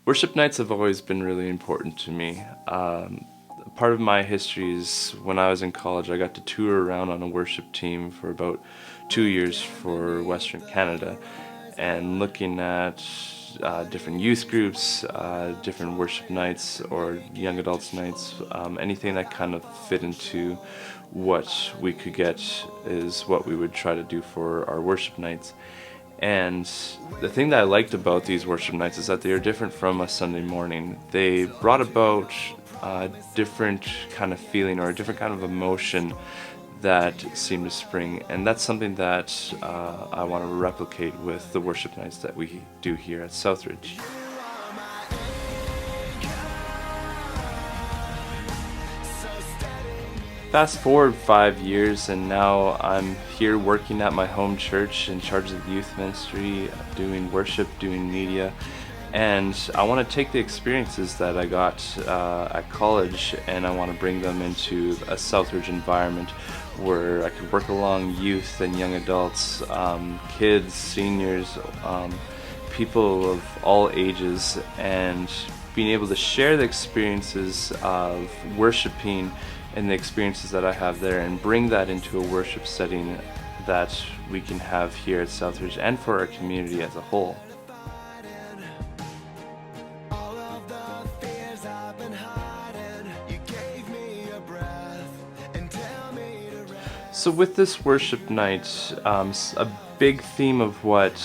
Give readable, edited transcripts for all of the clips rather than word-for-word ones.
Worship nights have always been really important to me. Part of my history is when I was in college, I got to tour around on a worship team for about 2 years for Western Canada, and looking at different youth groups, different worship nights or young adults nights, anything that kind of fit into what we could get is what we would try to do for our worship nights. And the thing that I liked about these worship nights is that they are different from a Sunday morning. They brought about a different kind of feeling or a different kind of emotion that seemed to spring. And that's something that I want to replicate with the worship nights that we do here at Southridge. Fast forward 5 years, and now I'm here working at my home church in charge of the youth ministry, doing worship, doing media, and I want to take the experiences that I got at college and I want to bring them into a Southridge environment where I could work along youth and young adults, kids, seniors, people of all ages, and being able to share the experiences of worshiping and the experiences that I have there and bring that into a worship setting that we can have here at Southridge and for our community as a whole. So with this worship night, a big theme of what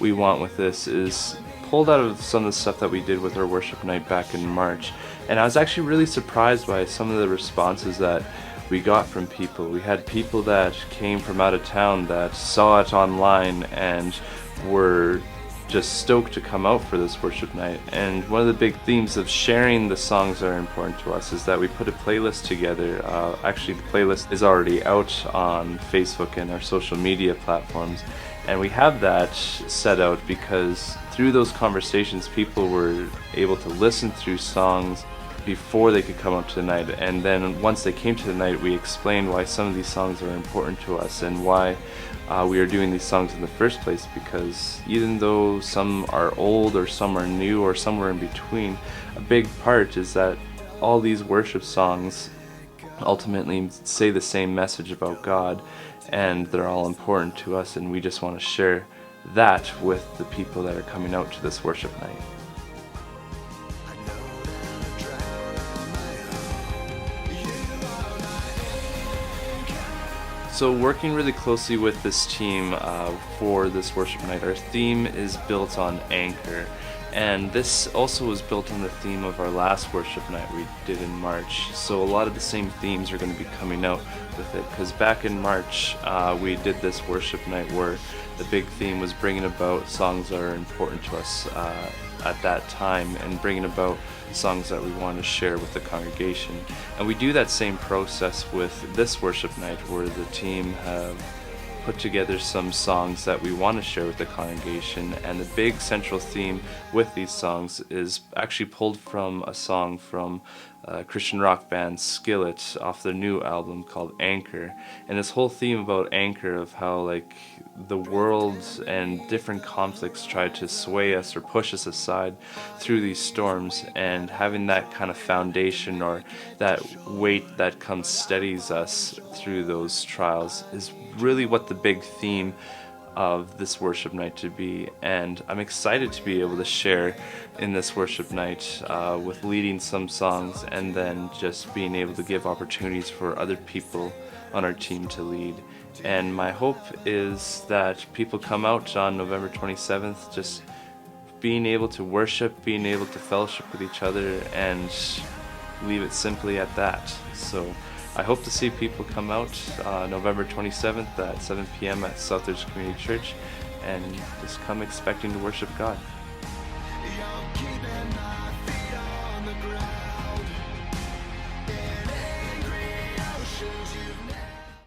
we want with this is pulled out of some of the stuff that we did with our worship night back in March. And I was actually really surprised by some of the responses that we got from people. We had people that came from out of town that saw it online and were just stoked to come out for this worship night. And one of the big themes of sharing the songs that are important to us is that we put a playlist together. Actually, the playlist is already out on Facebook and our social media platforms. And we have that set out because through those conversations, people were able to listen through songs before they could come up to the night. And then once they came to the night, we explained why some of these songs are important to us and why we are doing these songs in the first place, because even though some are old or some are new or somewhere in between, a big part is that all these worship songs ultimately say the same message about God, and they're all important to us, and we just want to share that with the people that are coming out to this worship night. So working really closely with this team for this worship night, our theme is built on anchor. And this also was built on the theme of our last worship night we did in March. So a lot of the same themes are going to be coming out with it. Because back in March, we did this worship night where the big theme was bringing about songs that are important to us at that time and bringing about songs that we want to share with the congregation. And we do that same process with this worship night where the team have put together some songs that we want to share with the congregation, and the big central theme with these songs is actually pulled from a song from Christian rock band Skillet off their new album called Anchor. And this whole theme about anchor, of how like the world and different conflicts try to sway us or push us aside through these storms, and having that kind of foundation or that weight that comes steadies us through those trials is really what the big theme of this worship night to be. And I'm excited to be able to share in this worship night with leading some songs, and then just being able to give opportunities for other people on our team to lead. And my hope is that people come out on November 27th just being able to worship, being able to fellowship with each other, and leave it simply at that. So I hope to see people come out November 27th at 7 p.m. at Southridge Community Church, and just come expecting to worship God.